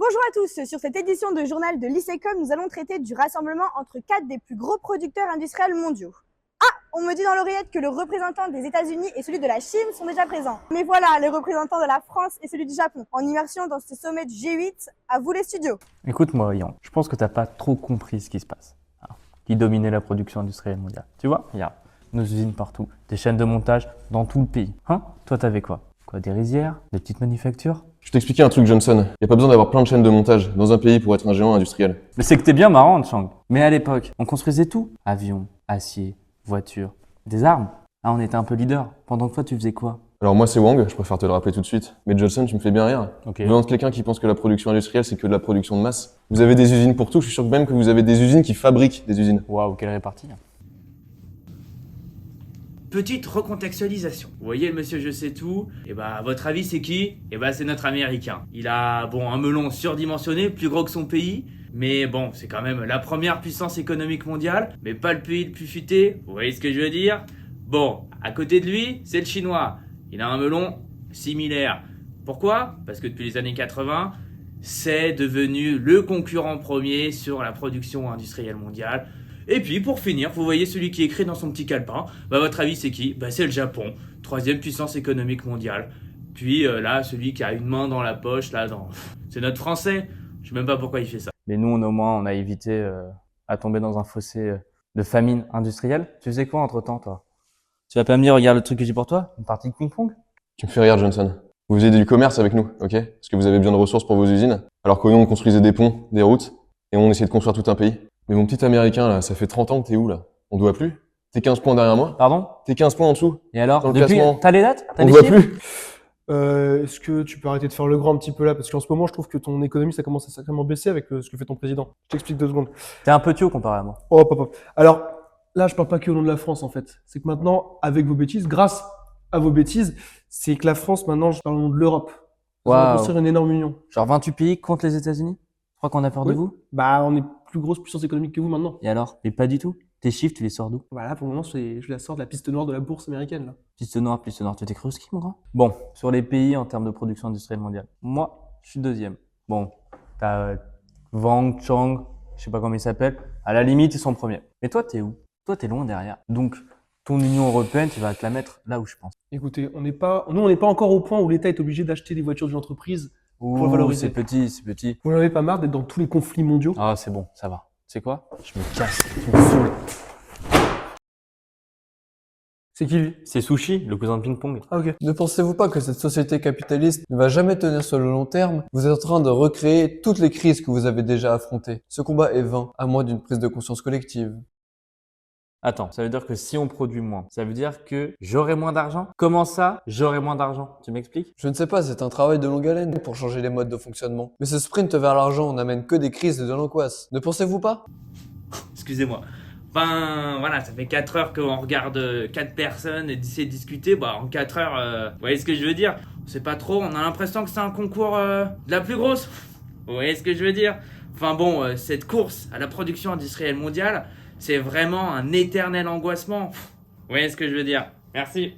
Bonjour à tous, sur cette édition de journal de l'ICECOM, nous allons traiter du rassemblement entre 4 des plus gros producteurs industriels mondiaux. Ah, on me dit dans l'oreillette que le représentant des États-Unis et celui de la Chine sont déjà présents. Mais voilà, les représentants de la France et celui du Japon, en immersion dans ce sommet du G8, à vous les studios. Écoute-moi, Yann, je pense que t'as pas trop compris ce qui se passe. Qui dominait la production industrielle mondiale. Tu vois, regarde, nos usines partout, des chaînes de montage dans tout le pays. Toi, t'avais quoi? Des rizières? Des petites manufactures? Je t'expliquais un truc, Johnson. Y a pas besoin d'avoir plein de chaînes de montage dans un pays pour être un géant industriel. Mais c'est que t'es bien marrant, Chang. Mais à l'époque, on construisait tout. Avions, acier, voitures, des armes. On était un peu leader. Pendant que toi, tu faisais quoi? Alors moi c'est Wang, je préfère te le rappeler tout de suite. Mais Johnson, tu me fais bien rire. Ok. Venant de quelqu'un qui pense que la production industrielle c'est que de la production de masse. Vous avez des usines pour tout, je suis sûr que même que vous avez des usines qui fabriquent des usines. Waouh, quelle répartie. Petite recontextualisation. Vous voyez le monsieur je sais tout, et à votre avis c'est qui? C'est notre américain. Il a un melon surdimensionné, plus gros que son pays, mais c'est quand même la première puissance économique mondiale, mais pas le pays le plus futé, vous voyez ce que je veux dire? À côté de lui, c'est le chinois. Il a un melon similaire. Pourquoi? Parce que depuis les années 80, c'est devenu le concurrent premier sur la production industrielle mondiale. Et puis pour finir, vous voyez celui qui écrit dans son petit calepin, votre avis c'est qui? C'est le Japon, troisième puissance économique mondiale. Puis là, celui qui a une main dans la poche, c'est notre français. Je sais même pas pourquoi il fait ça. Mais nous, au moins, on a évité à tomber dans un fossé de famine industrielle. Tu faisais quoi entre-temps, toi? Tu vas pas me dire, regarde le truc que j'ai pour toi? Une partie de ping-pong? Tu me fais rire, Johnson. Vous faisiez du commerce avec nous, ok? Parce que vous avez besoin de ressources pour vos usines. Alors que nous, on construisait des ponts, des routes, et on essayait de construire tout un pays. Mais mon petit américain, là, ça fait 30 ans que t'es où, là? On te voit plus? T'es 15 points derrière moi? Pardon? T'es 15 points en dessous? Et alors? Dans le Depuis, classement. t'as les dates? T'as On te les voit chiffres? plus? Est-ce que tu peux arrêter de faire le grand un petit peu là? Parce qu'en ce moment, je trouve que ton économie, ça commence à sacrément baisser avec ce que fait ton président. Je t'explique 2 secondes. T'es un peu tio comparé à moi. Hop, hop, hop. Alors, là, je parle pas que au nom de la France, en fait. C'est que maintenant, avec vos bêtises, grâce à vos bêtises, c'est que la France, maintenant, je parle au nom de l'Europe. On va Waouh. construire une énorme union. Genre 28 pays contre les États-Unis? Tu crois qu'on a peur de Oui. vous? On est plus grosse puissance économique que vous maintenant. Et alors? Mais pas du tout. Tes chiffres, tu les sors d'où? Voilà, pour le moment, je la sors de la piste noire de la bourse américaine, là. Piste noire, tu t'es cru au ski, mon grand? Bon, sur les pays en termes de production industrielle mondiale. Moi, je suis deuxième. T'as Wang, Chang, je sais pas comment il s'appelle. À la limite, ils sont premiers. Mais toi, t'es où? Toi, t'es loin derrière. Donc, ton Union européenne, tu vas te la mettre là où je pense. Écoutez, nous, on n'est pas encore au point où l'État est obligé d'acheter des voitures d'une entreprise. Pour le Ouh, valoriser. c'est petit, c'est petit. Vous n'en avez pas marre d'être dans tous les conflits mondiaux? Ah, c'est bon, ça va. Tu sais quoi? Je me casse, tu me saoules. C'est qui, lui? C'est Sushi, le cousin de ping-pong. Ah, ok. Ne pensez-vous pas que cette société capitaliste ne va jamais tenir sur le long terme? Vous êtes en train de recréer toutes les crises que vous avez déjà affrontées. Ce combat est vain, à moins d'une prise de conscience collective. Attends, ça veut dire que si on produit moins, ça veut dire que j'aurai moins d'argent? Comment ça, j'aurai moins d'argent? Tu m'expliques? Je ne sais pas, c'est un travail de longue haleine pour changer les modes de fonctionnement. Mais ce sprint vers l'argent n'amène que des crises et de l'angoisse. Ne pensez-vous pas? Excusez-moi. Ça fait 4 heures qu'on regarde 4 personnes et d'essayer de discuter. En 4 heures, vous voyez ce que je veux dire? On sait pas trop, on a l'impression que c'est un concours de la plus grosse. Vous voyez ce que je veux dire? Cette course à la production industrielle mondiale, c'est vraiment un éternel angoissement. Vous voyez ce que je veux dire? Merci.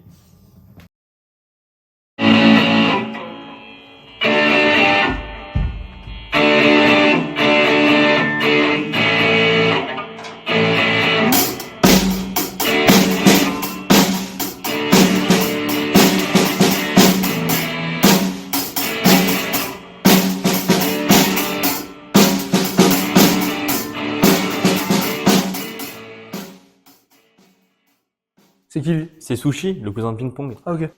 C'est qui, lui? C'est Sushi, le cousin de ping-pong. Ah, ok.